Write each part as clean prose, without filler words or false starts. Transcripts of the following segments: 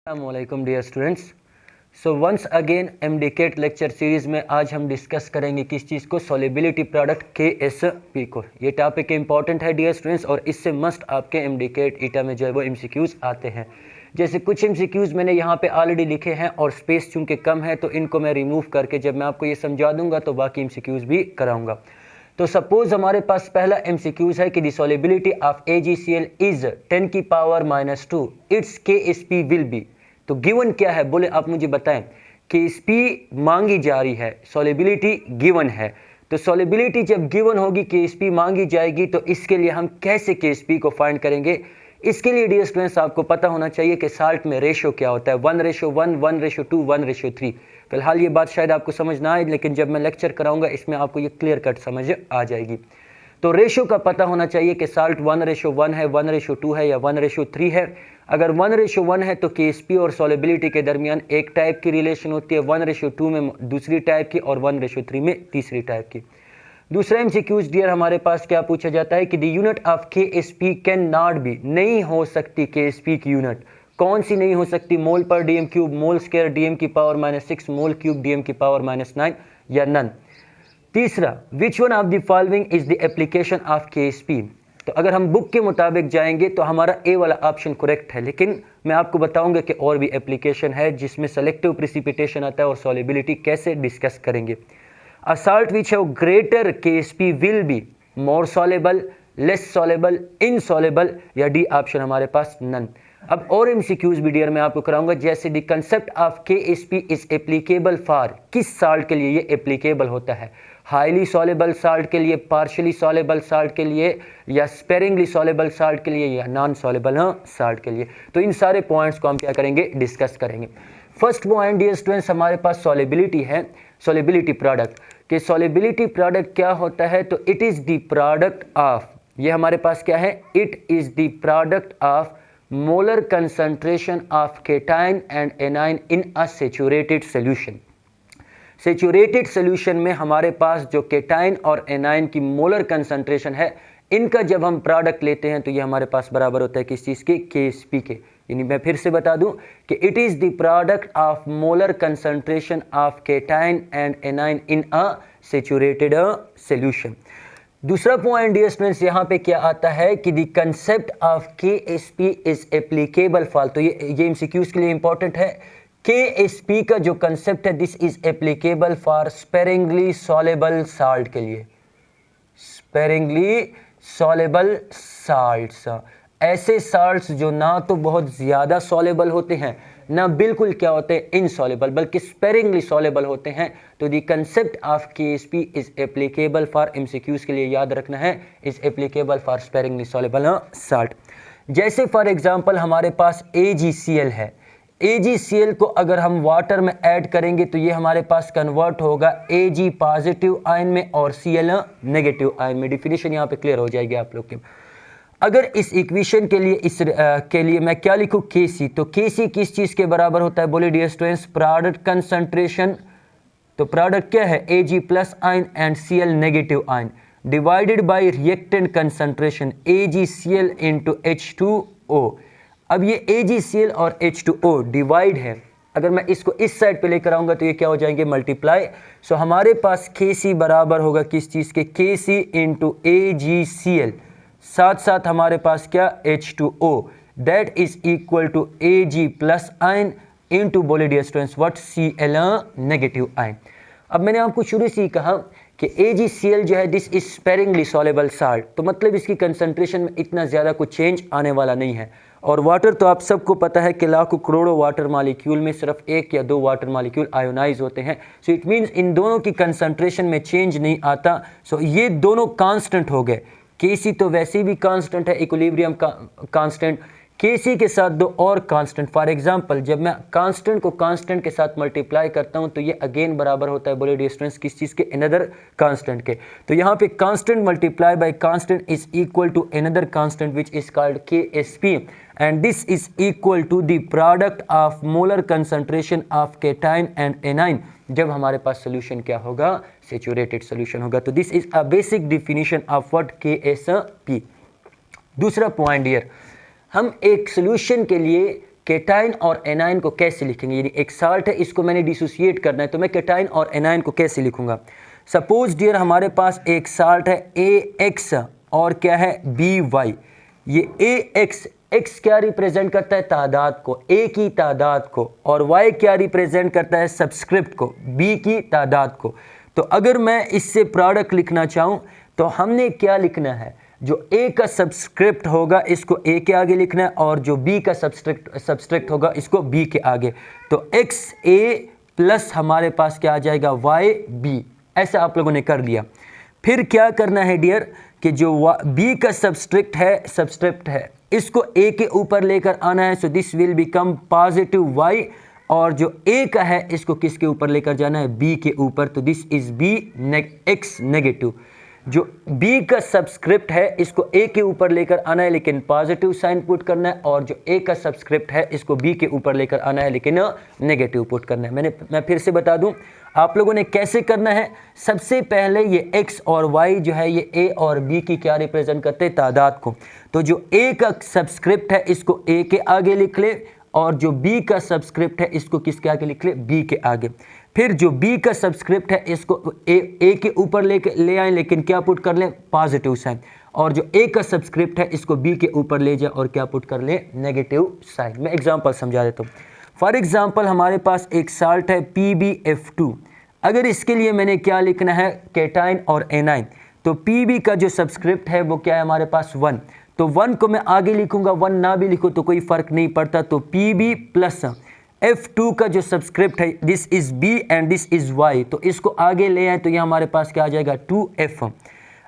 अस्सलामुअलैकुम dear students. So once again MDCAT lecture series में आज हम डिस्कस करेंगे किस चीज़ को, सॉल्युबिलिटी प्रोडक्ट केएसपी को। ये टॉपिक इंपॉर्टेंट है डियर स्टूडेंट्स और इससे मस्ट आपके एमडीकेट ईटा में जो है वो एमसीक्यूज़ आते हैं। जैसे कुछ एमसीक्यूज़ मैंने यहाँ पे ऑलरेडी लिखे हैं और स्पेस चूँकि कम है तो इनको मैं रिमूव करके जब मैं आपको ये समझा दूँगा तो बाकी एमसीक्यूज़ भी कराऊँगा। तो सपोज हमारे पास पहला एमसीक्यूज है कि the solubility of AgCl is 10 की power -2 it's KSP will be. तो गिवन क्या है, बोले आप मुझे बताएं। KSP मांगी जा रही है, सॉल्युबिलिटी गिवन है। तो सॉल्युबिलिटी जब गिवन होगी, KSP मांगी जाएगी, तो इसके लिए हम कैसे KSP को फाइंड करेंगे। इसके लिए डियर स्टूडेंट्स आपको पता होना चाहिए कि साल्ट में रेशो क्या होता है, 1:1, 1:2, 1:3। फिलहाल ये बात शायद आपको समझ ना आए, लेकिन जब मैं लेक्चर कराऊंगा इसमें आपको ये क्लियर कट समझ आ जाएगी। तो रेशो का पता होना चाहिए कि साल्ट 1:1 है, 1:2 है या 1:3 है। अगर 1:1 है तो KSP और सॉल्युबिलिटी के दरमियान एक टाइप की रिलेशन होती है, 1:2 में दूसरी टाइप की और 1:3 में तीसरी टाइप की। दूसरा एमसीक्यूज डियर हमारे पास क्या पूछा जाता है कि the unit of KSP can not B, नहीं हो सकती KSP की यूनिट। कौन सी नहीं हो सकती, मोल पर DM cube, mole square DM की पावर -6, मोल क्यूब DM की पावर -9 या नन। तीसरा, which one of the following is the application of KSP। तो अगर हम बुक के मुताबिक जाएंगे तो हमारा ए वाला ऑप्शन करेक्ट है, लेकिन मैं आपको बताऊंगा कि और भी एप्लीकेशन है जिसमें सेलेक्टिव प्रिसिपिटेशन आता है और सॉल्युबिलिटी कैसे डिस्कस करेंगे। A salt which have greater KSP will be more soluble, less soluble, insoluble या डी ऑप्शन हमारे पास नन। अब और एमसीक्यूज भी डियर मैं आपको कराऊंगा, जैसे the concept of KSP is applicable for, किस साल्ट के लिए ये एप्लीकेबल होता है, हाईली सॉलेबल साल्ट के लिए, पार्शियली सॉलेबल साल्ट के लिए या स्पेरिंगली सॉलेबल साल्ट के लिए या नॉन सॉलेबल साल्ट के लिए। तो इन सारे पॉइंट्स को हम क्या करेंगे, डिस्कस करेंगे। फर्स्ट पॉइंट डियर स्टूडेंट्स हमारे पास सॉल्युबिलिटी है, सॉल्युबिलिटी प्रोडक्ट कि सॉल्युबिलिटी प्रोडक्ट क्या होता है। तो it is the product of, ये हमारे पास क्या है, it is the product of molar concentration of cation and A9 in a saturated solution. Saturated solution में हमारे पास जो केटाइन और एनाइन की मोलर कंसंट्रेशन है, इनका जब हम प्रोडक्ट लेते हैं तो ये हमारे पास बराबर होता है किस चीज़ के, KSP के। यानी मैं फिर से बता दूं कि it is the product of molar concentration of cation and A9 in a saturated solution. दूसरा पॉइंट डियर स्टूडेंट्स यहाँ पे क्या आता है कि the concept of KSP is applicable for. तो ये एमसीक्यूज के लिए इंपॉर्टेंट है। KSP का जो कंसेप्ट है, this is applicable for sparingly soluble salt के लिए, स्पेरिंगली सॉलेबल साल्ट्स, ऐसे साल्ट्स जो ना तो बहुत ज़्यादा सॉलेबल होते हैं ना बिल्कुल क्या होते हैं, इनसॉलेबल, बल्कि स्पेरिंगली सॉलेबल होते हैं। तो the concept of KSP is applicable for, MCQs के लिए याद रखना है, is applicable for sparingly soluble salt. जैसे फॉर एग्जांपल हमारे पास AgCl है, AgCl को अगर हम वाटर में ऐड करेंगे तो ये हमारे पास कन्वर्ट होगा Ag पॉजिटिव आयन में और Cl नेगेटिव आयन में। डिफिनेशन यहाँ पे क्लियर हो जाएगी आप लोग के। अगर इस इक्वेशन के लिए के लिए मैं क्या लिखूँ, Kc, तो Kc किस चीज़ के बराबर होता है, बोले डियर स्टूडेंट्स, प्रोडक्ट कंसंट्रेशन। तो प्रोडक्ट क्या है, Ag plus ion and Cl negative ion divided by reactant concentration AgCl into H2O। अब ये AgCl और H2O डिवाइड है, अगर मैं इसको इस साइड पे लेकर आऊँगा तो ये क्या हो जाएंगे, मल्टीप्लाई। सो हमारे पास Kc बराबर होगा किस चीज़ के, Kc इंटू AgCl, साथ साथ हमारे पास क्या, H2O, that is equal to Ag plus ion into, बोले dear students, what, Cl negative ion. अब मैंने आपको शुरू से ही कहा कि AgCl जो है, this is sparingly soluble salt, तो मतलब इसकी कंसंट्रेशन में इतना ज़्यादा कुछ चेंज आने वाला नहीं है। और वाटर तो आप सबको पता है कि लाखों करोड़ों वाटर मॉलिक्यूल में सिर्फ 1 या 2 वाटर मॉलिक्यूल आयोनाइज होते हैं। सो इट मीन्स इन दोनों की कंसंट्रेशन में चेंज नहीं आता। सो ये दोनों कांस्टेंट हो गए। Kc तो वैसे भी कांस्टेंट है, इक्विलिब्रियम का कांस्टेंट, Kc के साथ 2 और कांस्टेंट। फॉर एग्जांपल जब मैं कांस्टेंट को कांस्टेंट के साथ मल्टीप्लाई करता हूं तो ये अगेन बराबर होता है, बोले डियर स्टूडेंट्स, किस चीज़ के, अनदर कांस्टेंट के। तो यहाँ पे constant multiply by constant is equal to another constant which is called KSP, and this is equal to the product of molar concentration of cation and anion जब हमारे पास solution क्या होगा, सैचुरेटेड सोल्यूशन होगा। तो this is a basic definition of what KSP। दूसरा point dear, हम एक solution के लिए केटाइन और एनाइन को कैसे लिखेंगे, यानी एक साल्ट है इसको मैंने डिसोसिएट करना है तो मैं केटाइन और एनाइन को कैसे लिखूंगा। सपोज डियर हमारे पास एक साल्ट है AX और क्या है BY। ये AX, X क्या रिप्रेजेंट करता है तादाद को, A की तादाद को, और Y क्या रिप्रेजेंट करता है सब्सक्रिप्ट को, B की तादाद को। तो अगर मैं इससे प्रोडक्ट लिखना चाहूँ तो हमने क्या लिखना है, जो A का सब्सक्रिप्ट होगा इसको A के आगे लिखना है और जो B का सब्सक्रिप्ट होगा इसको B के आगे। तो XA प्लस हमारे पास क्या आ जाएगा YB। ऐसा आप लोगों ने कर लिया। फिर क्या करना है डियर कि जो B का सब्सक्रिप्ट है इसको A के ऊपर लेकर आना है। सो this will become positive Y, और जो A का है इसको किसके ऊपर लेकर जाना है, B के ऊपर। तो दिस इज X नेगेटिव। जो B का सब्सक्रिप्ट है इसको A के ऊपर लेकर आना है लेकिन पॉजिटिव साइन पुट करना है, और जो A का सब्सक्रिप्ट है इसको B के ऊपर लेकर आना है लेकिन नेगेटिव पुट करना है। मैं फिर से बता दूं आप लोगों ने कैसे करना है। सबसे पहले ये X और Y जो है ये A और B की क्या रिप्रेजेंट करते हैं, तादाद को। तो जो A का सब्सक्रिप्ट है इसको A के आगे लिख ले, और जो B का सब्सक्रिप्ट है इसको किसके आगे लिख ले, B के आगे। फिर जो B का सब्सक्रिप्ट है इसको A के ऊपर ले आए लेकिन क्या पुट कर लें, पॉजिटिव साइन, और जो A का सब्सक्रिप्ट है इसको B के ऊपर ले जाए और क्या पुट कर लें, नेगेटिव साइन। मैं एग्जांपल समझा देता हूँ। फॉर एग्जांपल हमारे पास एक साल्ट है PbF2। अगर इसके लिए मैंने क्या लिखना है, केटाइन और एनाइन, तो Pb का जो सब्सक्रिप्ट है वो क्या है हमारे पास 1। तो 1 को मैं आगे लिखूंगा, 1 ना भी लिखूं तो कोई फर्क नहीं पड़ता। तो Pb प्लस F2 का जो सब्सक्रिप्ट है this is B and this is Y, तो इसको आगे ले आए तो ये हमारे पास क्या आ जाएगा 2F।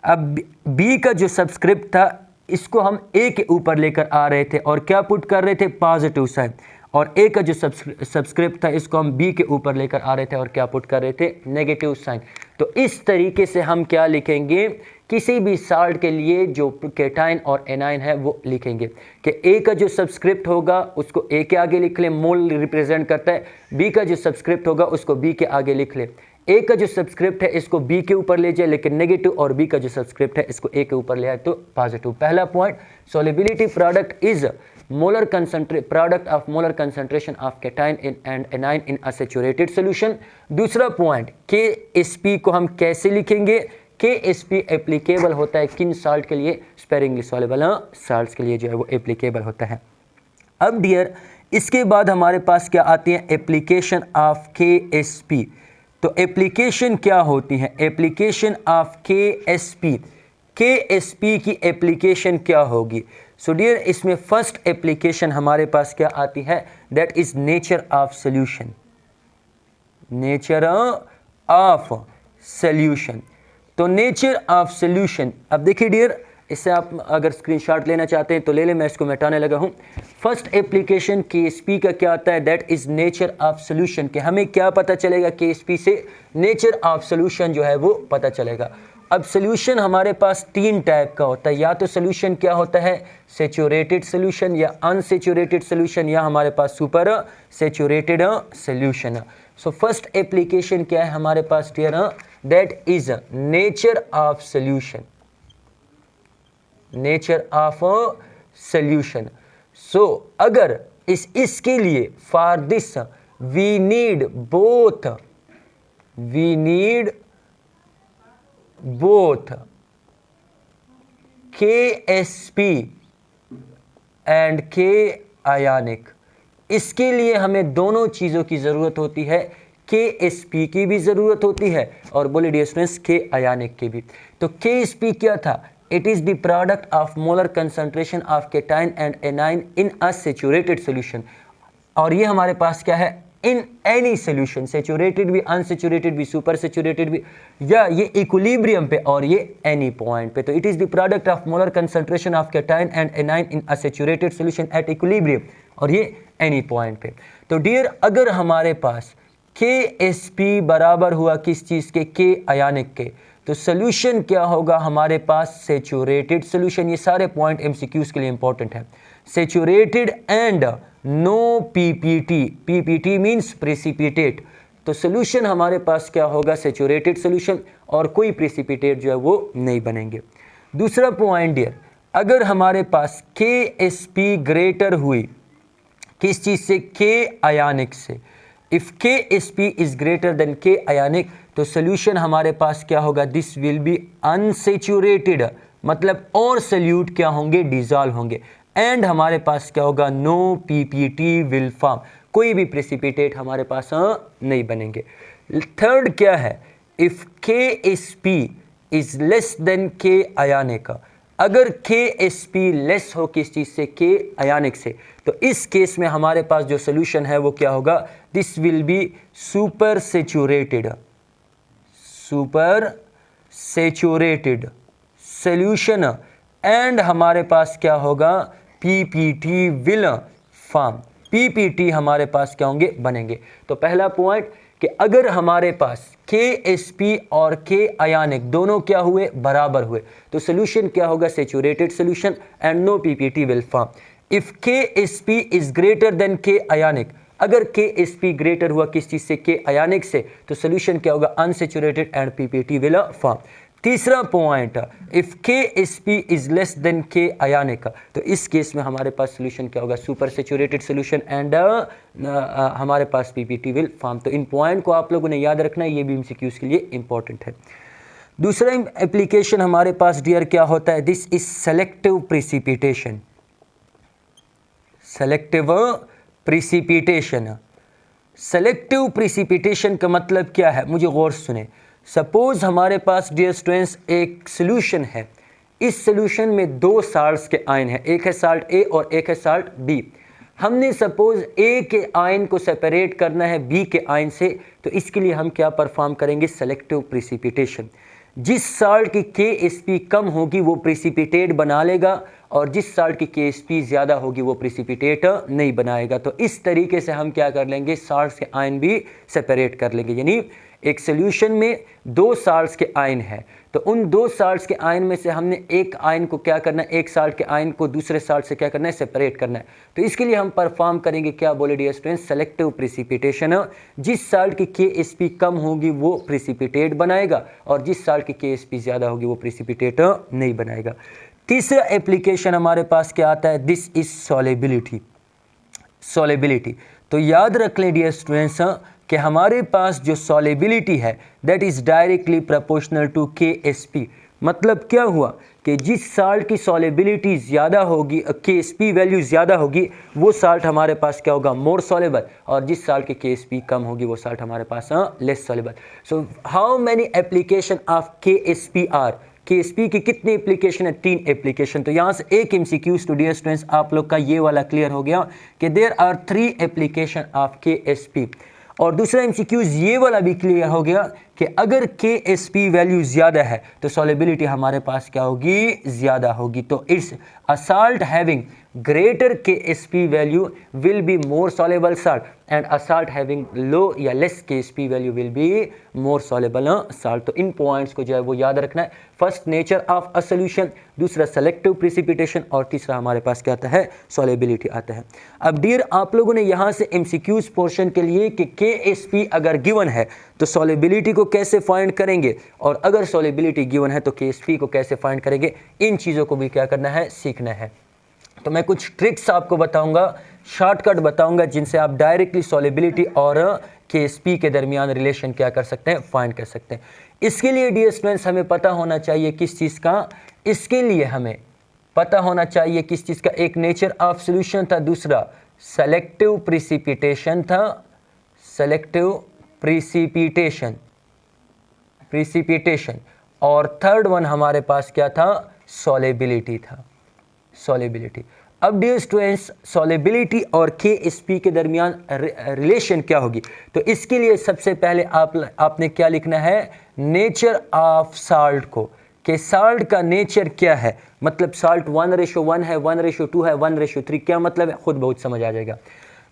अब B का जो सब्सक्रिप्ट था इसको हम A के ऊपर लेकर आ रहे थे और क्या पुट कर रहे थे, पॉजिटिव साइन, और A का जो सब्सक्रिप्ट था इसको हम B के ऊपर लेकर आ रहे थे और क्या पुट कर रहे थे, नेगेटिव साइन। तो इस तरीके से हम क्या लिखेंगे, किसी भी साल्ट के लिए जो केटाइन और एनाइन है वो लिखेंगे कि A का जो सब्सक्रिप्ट होगा उसको A के आगे लिख ले, मोल रिप्रेजेंट करता है। B का जो सब्सक्रिप्ट होगा उसको B के आगे लिख ले। A का जो सब्सक्रिप्ट है इसको B के ऊपर ले जाए लेकिन नेगेटिव, और B का जो सब्सक्रिप्ट है इसको A के ऊपर ले आए तो पॉजिटिव। पहला point, solubility product is product of molar concentration of cation and anion in a saturated solution। दूसरा पॉइंट, KSP को हम कैसे लिखेंगे, KSP एप्लीकेबल होता है किन साल्ट के लिए, स्पेरिंगली सॉल्युबल साल्ट्स के लिए जो है वो एप्लीकेबल होता है। अब डियर इसके बाद हमारे पास क्या आती है, एप्लीकेशन ऑफ KSP। तो एप्लीकेशन क्या होती है, एप्लीकेशन ऑफ KSP की एप्लीकेशन क्या होगी। सो डियर इसमें फर्स्ट एप्लीकेशन हमारे पास क्या आती है, that is nature of solution. Nature of solution, तो नेचर ऑफ सॉल्यूशन, अब देखिए डियर इससे आप अगर स्क्रीनशॉट लेना चाहते हैं तो ले लें, मैं इसको मिटाने लगा हूं। फर्स्ट एप्लीकेशन KSP का क्या आता है, that is nature of solution, कि हमें क्या पता चलेगा KSP से, नेचर ऑफ सॉल्यूशन जो है वो पता चलेगा। अब सॉल्यूशन हमारे पास 3 टाइप का होता है, या तो सॉल्यूशन क्या होता है, सैचुरेटेड सॉल्यूशन, या अनसैचुरेटेड सॉल्यूशन, या हमारे पास super saturated solution. So first application क्या है हमारे पास dear, that is nature of solution, nature of solution. So अगर इसके लिए for this we need both KSP and K ionic, इसके लिए हमें दोनों चीज़ों की ज़रूरत होती है, KSP की भी ज़रूरत होती है और बोले डियर स्टूडेंट्स K आयनिक की भी। तो KSP क्या था, it is the product of molar concentration of cation and A9 in a saturated solution, और ये हमारे पास क्या है, इन एनी सोल्यूशन, सैचुरेटेड भी, अनसैचुरेटेड भी, सुपर सैचुरेटेड भी, या ये इक्विलिब्रियम पे और ये एनी पॉइंट पे। तो it is the product of molar concentration of cation and A9 in a saturated solution at equilibrium, और ये एनी पॉइंट पे। तो डियर अगर हमारे पास KSP बराबर हुआ किस चीज़ के, K आयनिक के, तो सोल्यूशन क्या होगा हमारे पास, सैचुरेटेड सोल्यूशन। ये सारे पॉइंट MCQs के लिए इंपॉर्टेंट है। Saturated and no PPT, PPT means precipitate, तो सोल्यूशन हमारे पास क्या होगा, सैचुरेटेड सोल्यूशन, और कोई प्रेसिपिटेट जो है वो नहीं बनेंगे। दूसरा पॉइंट डियर, अगर हमारे पास KSP ग्रेटर हुई किस चीज़ से? के आयानिक से। If KSP is greater than K ionic तो सोल्यूशन हमारे पास क्या होगा? दिस विल बी अनसेचुरेटेड, मतलब और सोल्यूट क्या होंगे? डिजॉल्व होंगे। एंड हमारे पास क्या होगा? नो PPT विल फॉर्म, कोई भी प्रेसिपिटेट हमारे पास नहीं बनेंगे। थर्ड क्या है? If KSP is less than K ionic, अगर KSP लेस हो किस चीज से? के आयानिक से, तो इस केस में हमारे पास जो सोल्यूशन है वो क्या होगा? This will be super saturated, super saturated solution. And हमारे पास क्या होगा? PPT विल फॉर्म, PPT हमारे पास क्या होंगे? बनेंगे। तो पहला पॉइंट कि अगर हमारे पास KSP और के आयानिक दोनों क्या हुए? बराबर हुए, तो सोल्यूशन क्या होगा? Saturated solution and no PPT will form. If KSP is greater than K ionic, अगर KSP ग्रेटर हुआ किस चीज से? के आयानिक से, तो सोल्यूशन क्या होगा? Unsaturated and PPT will form. तीसरा point, if KSP is less than K ionic, तो इस केस में हमारे पास सोल्यूशन क्या होगा? सुपर सेचुरेटेड सोल्यूशन एंड हमारे पास PPT विल फॉर्म। तो इन पॉइंट को आप लोगों ने याद रखना है, ये भी MCQs के लिए इंपॉर्टेंट है। दूसरा एप्लीकेशन हमारे पास डियर क्या होता है? This is selective precipitation, selective precipitation. Selective precipitation का मतलब क्या है? मुझे गौर से सुने। सपोज हमारे पास डियर स्टूडेंट्स एक सोल्यूशन है, इस सोल्यूशन में दो साल्ट्स के आयन है, एक है साल्ट A और एक है साल्ट B। हमने सपोज A के आयन को सेपरेट करना है B के आयन से, तो इसके लिए हम क्या परफॉर्म करेंगे? Selective precipitation. जिस साल्ट की KSP कम होगी वो प्रिसिपिटेट बना लेगा, और जिस साल्ट की KSP ज़्यादा होगी वो प्रिसिपिटेट नहीं बनाएगा। तो इस तरीके से हम क्या कर लेंगे? साल्ट्स के आयन भी सेपरेट कर लेंगे। यानी एक सोल्यूशन में दो साल्ट्स के आयन है, तो उन दो साल्ट्स के आयन में से हमने एक आयन को क्या करना है? एक साल्ट के आयन को दूसरे साल्ट से क्या करना है? सेपरेट करना है। तो इसके लिए हम परफॉर्म करेंगे क्या? बोले डियर स्टूडेंट्स, सेलेक्टिव प्रिसिपिटेशन। जिस साल्ट की KSP कम होगी वो प्रिसिपिटेट बनाएगा, और जिस साल्ट की KSP ज़्यादा होगी वो प्रिसिपिटेट नहीं बनाएगा। तीसरा एप्लीकेशन हमारे पास क्या आता है? This is solubility, solubility. तो याद रख लें डियर स्टूडेंट्स कि हमारे पास जो सॉलेबिलिटी है that is directly proportional to KSP। मतलब क्या हुआ कि जिस साल्ट की सॉलेबिलिटी ज़्यादा होगी, KSP वैल्यू ज़्यादा होगी, वो साल्ट हमारे पास क्या होगा? मोर सॉलेबल, और जिस साल्ट की KSP कम होगी वो साल्ट हमारे पास less soluble. So how many application of KSP are? KSP की कितनी एप्लीकेशन है? 3 एप्लीकेशन। तो यहाँ से एक MCQ डियर स्टूडेंट्स आप लोग का ये वाला क्लियर हो गया कि there are 3 application of KSP। और दूसरा MCQ ये वाला भी क्लियर हो गया कि अगर KSP वैल्यू ज़्यादा है तो सॉलेबिलिटी हमारे पास क्या होगी? ज़्यादा होगी। तो it's a salt having greater KSP value will be more soluble salt and a salt having low या less KSP value will be more soluble salt। तो इन पॉइंट्स को जो है वो याद रखना है। First nature of a solution, दूसरा सेलेक्टिव प्रिसिपिटेशन, और तीसरा हमारे पास क्या आता है? सॉलेबिलिटी आता है। अब डियर आप लोगों ने यहाँ से MCQs पोर्शन के लिए कि KSP अगर गिवन है तो सॉलेबिलिटी को कैसे फाइंड करेंगे, और अगर सॉलेबिलिटी गिवन है तो KSP को कैसे फाइंड करेंगे, इन चीज़ों को भी क्या करना है? सीखना है। तो मैं कुछ ट्रिक्स आपको बताऊंगा, शॉर्टकट बताऊंगा, जिनसे आप डायरेक्टली सॉलेबिलिटी और KSP के दरमियान रिलेशन क्या कर सकते हैं? फाइंड कर सकते हैं। इसके लिए डियर स्टूडेंट्स हमें पता होना चाहिए किस चीज़ का? इसके लिए हमें पता होना चाहिए किस चीज़ का? एक नेचर ऑफ सॉल्यूशन था, दूसरा सेलेक्टिव प्रिसिपिटेशन था, सेलेक्टिव प्रिसिपिटेशन, प्रिसिपिटेशन, और थर्ड वन हमारे पास क्या था? सॉलेबिलिटी था, सॉलेबिलिटी। अब डियर स्टूडेंट्स सॉलेबिलिटी और KSP के दरमियान रिलेशन क्या होगी? तो इसके लिए सबसे पहले आपने क्या लिखना है? नेचर ऑफ साल्ट को, कि साल्ट का नेचर क्या है। मतलब साल्ट 1:1 है, 1:2 है, 1:3, क्या मतलब है? खुद बहुत समझ आ जाएगा।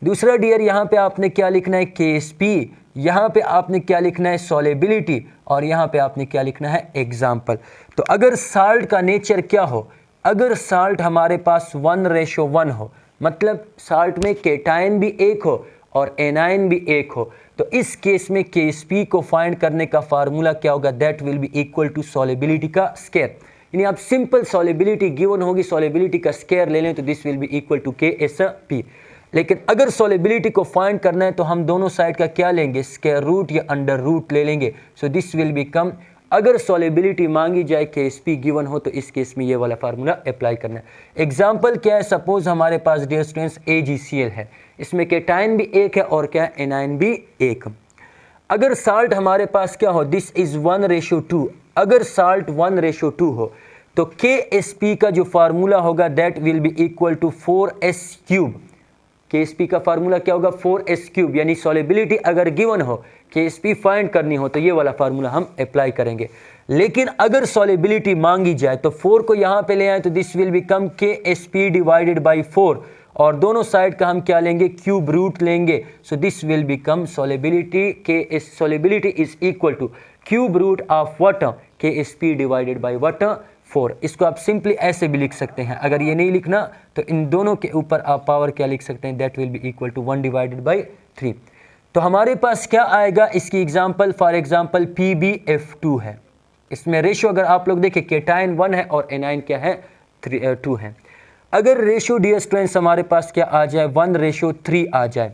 दूसरा डियर यहाँ पे आपने क्या लिखना है? KSP। यहाँ पे आपने क्या लिखना है? सॉलेबिलिटी। और यहाँ पे आपने क्या लिखना है? एग्जाम्पल। तो अगर साल्ट का नेचर क्या हो? अगर साल्ट हमारे पास 1:1 हो, मतलब साल्ट में केटायन भी एक हो और एनायन भी एक हो, तो इस केस में KSP को फाइंड करने का फार्मूला क्या होगा? That will be equal to solubility का स्क्वायर। यानी आप सिंपल सॉलेबिलिटी गिवन होगी, सॉलेबिलिटी का स्क्वायर ले लें तो this will be equal to KSP। लेकिन अगर सॉलिबिलिटी को फाइंड करना है तो हम दोनों साइड का क्या लेंगे, स्क्वायर रूट या अंडर रूट ले लेंगे। सो दिस विल बिकम, अगर सॉलिबिलिटी मांगी जाए KSP गिवन हो तो इस केस में ये वाला फार्मूला अप्लाई करना है। एग्जाम्पल क्या है, सपोज हमारे पास डियर स्टूडेंट्स AgCl है, इसमें केटाइन भी एक है और क्या है, एनाइन भी एक। अगर साल्ट हमारे पास क्या हो, दिस इज 1:2, अगर साल्ट 1:2 हो तो KSP का जो फार्मूला होगा that will be equal to 4s³। KSP का फार्मूला क्या होगा, 4s³, यानी सॉलिबिलिटी अगर गिवन हो, KSP फाइंड करनी हो तो ये वाला फार्मूला हम अप्लाई करेंगे। लेकिन अगर सॉलिबिलिटी मांगी जाए तो 4 को यहाँ पे ले आए तो this will become KSP divided by 4, और दोनों साइड का हम क्या लेंगे, क्यूब रूट लेंगे। So this will become solubility, solubility is equal to cube root of what, KSP divided by what, 4। इसको आप सिंपली ऐसे भी लिख सकते हैं, अगर ये नहीं लिखना तो इन दोनों के ऊपर आप पावर क्या लिख सकते हैं, that will be equal to 1 divided by 3। तो हमारे पास क्या आएगा, इसकी एग्जांपल फॉर एग्जांपल PbF2 है, इसमें रेशियो अगर आप लोग देखें केटाइन 1 है और एनाइन क्या है, 2 है। अगर रेशियो डियर स्टूडेंट्स हमारे पास क्या आ जाए, 1:3 आ जाए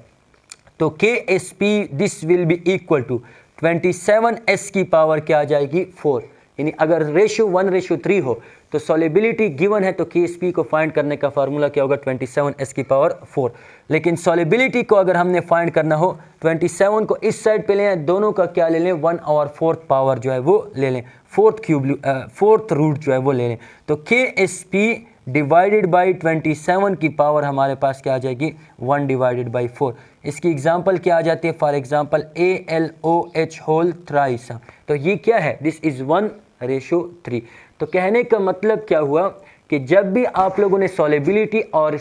तो KSP this will be equal to 27s की पावर क्या आ जाएगी, 4। यानी अगर रेशियो 1:3 हो तो सॉलिबिलिटी गिवन है तो KSP को फाइंड करने का फार्मूला क्या होगा, 27s की पावर 4। लेकिन सॉलिबिलिटी को अगर हमने फाइंड करना हो, 27 को इस साइड पे लें, दोनों का क्या ले लें, 1/4 पावर जो है वो ले लें, 4th रूट जो है वो ले लें। तो KSP डिवाइडेड बाई 27 की पावर हमारे पास क्या आ जाएगी, 1 डिवाइडेड बाई 4। इसकी एग्जांपल क्या आ जाती है, for example AlOH whole thrice. तो ये क्या है, दिस इज 1:3। तो कहने का मतलब क्या हुआ कि जब भी आप लोगों ने सॉलिबिलिटी और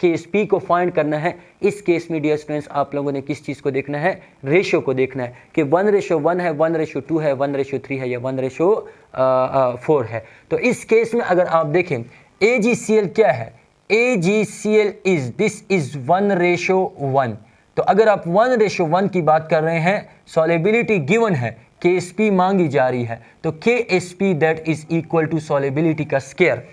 KSP को फाइंड करना है, इस केस में डियर स्टूडेंट्स आप लोगों ने किस चीज़ को देखना है, रेशियो को देखना है कि 1:1 है, 1:2 है, 1:3 है या 1:4 है। तो इस केस में अगर आप देखें AgCl क्या है, AgCl इज, दिस इज 1:1। तो अगर आप 1:1 की बात कर रहे हैं, सॉलिबिलिटी गिवन है, KSP मांगी जा रही है, तो KSP that is equal to solubility का square,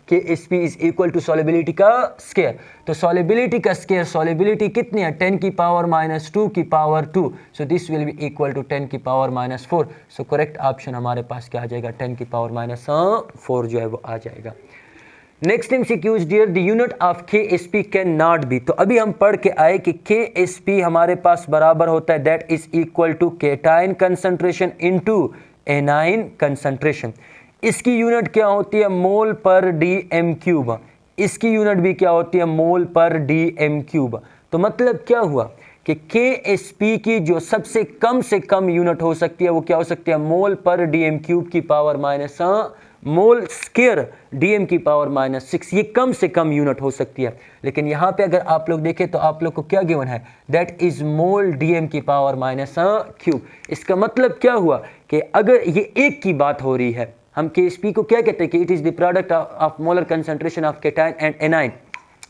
KSP is equal to solubility का स्क्वायर। तो सॉलिबिलिटी का स्क्वायर, सॉलिबिलिटी कितनी है, 10 की पावर -2 की power 2। So this will be equal to 10 की पावर -4। सो करेक्ट ऑप्शन हमारे पास क्या आ जाएगा, 10 की पावर -4 जो है वो आ जाएगा। Next MCQs dear, the unit of KSP can not be. तो अभी हम पढ़ के आए कि KSP हमारे पास बराबर होता है that is equal to cation concentration into anion concentration. इसकी यूनिट क्या होती है, मोल पर dm³। इसकी यूनिट भी क्या होती है, मोल पर dm³। तो मतलब क्या हुआ कि KSP की जो सबसे कम से कम यूनिट हो सकती है वो क्या हो सकती है, मोल पर dm³ की पावर मोल स्क्वायर dm की पावर -6, ये कम से कम यूनिट हो सकती है। लेकिन यहाँ पे अगर आप लोग देखें तो आप लोग को क्या गिवन है, दैट इज मोल dm की पावर -3। इसका मतलब क्या हुआ कि अगर ये एक की बात हो रही है, हम KSP को क्या कहते हैं कि it is the product of molar concentration of cation and A9.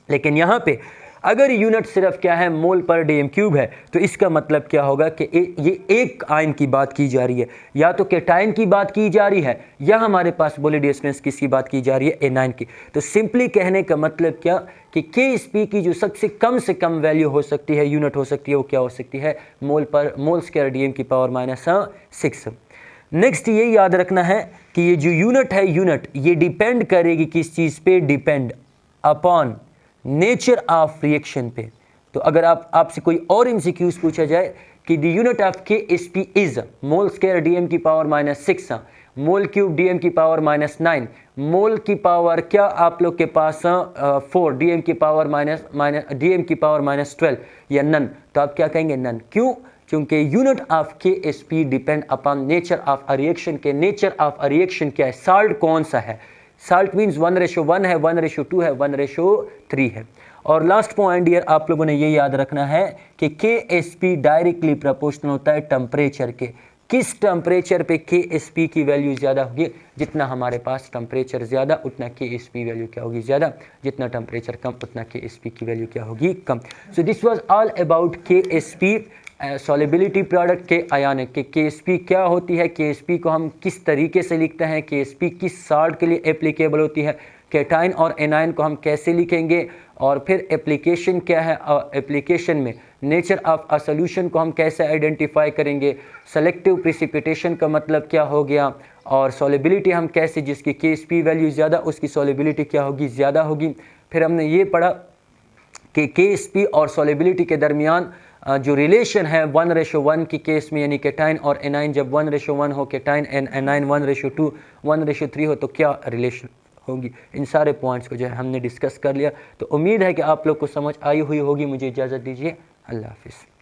लेकिन यहाँ पे अगर यूनिट सिर्फ क्या है, मोल पर dm³ है, तो इसका मतलब क्या होगा कि ये एक आयन की बात की जा रही है, या तो केटाइन की बात की जा रही है या हमारे पास बोले डियर स्टूडेंट्स किसकी बात की जा रही है, एनाइन की। तो सिंपली कहने का मतलब क्या कि KSP की जो सबसे कम से कम वैल्यू हो सकती है, यूनिट हो सकती है, वो क्या हो सकती है, मोल स्क्वायर dm की पावर -6। नेक्स्ट ये याद रखना है कि ये जो यूनिट है, यूनिट ये डिपेंड करेगी किस चीज़ पे, depend upon nature of reaction पे। तो अगर आपसे कोई और MCQs पूछा जाए कि the unit of KSP is mole square dm की पावर -6, मोल क्यूब dm की पावर -9, मोल की पावर क्या आप लोग के पास 4, dm की पावर -12 या नन, तो आप क्या कहेंगे, नन। क्यों, क्योंकि unit of KSP depend upon nature of a reaction के। नेचर ऑफ अ रिएक्शन क्या है, साल्ट कौन सा है, साल्ट मीन्स 1:1 है, 1:2 है, 1:3 है। और लास्ट पॉइंट डियर आप लोगों ने ये याद रखना है कि KSP डायरेक्टली प्रोपोर्शनल होता है टेम्परेचर के। किस टेम्परेचर पे KSP की वैल्यू ज़्यादा होगी, जितना हमारे पास टेम्परेचर ज़्यादा उतना KSP वैल्यू क्या होगी, ज़्यादा, जितना टेम्परेचर कम उतना KSP की वैल्यू क्या होगी, कम। So this was all about KSP solubility product के आयनिक के। KSP क्या होती है, KSP को हम किस तरीके से लिखते हैं, KSP किस साल्ट के लिए एप्लीकेबल होती है, केटाइन और एनाइन को हम कैसे लिखेंगे, और फिर एप्लीकेशन क्या है, एप्लीकेशन में नेचर ऑफ अ सॉल्यूशन को हम कैसे आइडेंटिफाई करेंगे, सेलेक्टिव प्रिसिपिटेशन का मतलब क्या हो गया, और सॉल्युबिलिटी हम कैसे, जिसकी Ksp वैल्यू ज़्यादा उसकी सॉल्युबिलिटी क्या होगी, ज़्यादा होगी। फिर हमने ये पढ़ा कि Ksp और सॉल्युबिलिटी के दरमियान जो रिलेशन है 1:1 की केस में, यानी केटाइन और एनाइन जब 1:1 हो, केटाइन एंड एनाइन 1:2 1:3 हो, तो क्या रिलेशन होगी। इन सारे पॉइंट्स को जो है हमने डिस्कस कर लिया। तो उम्मीद है कि आप लोग को समझ आई हुई होगी। मुझे इजाज़त दीजिए, अल्लाह हाफिज़।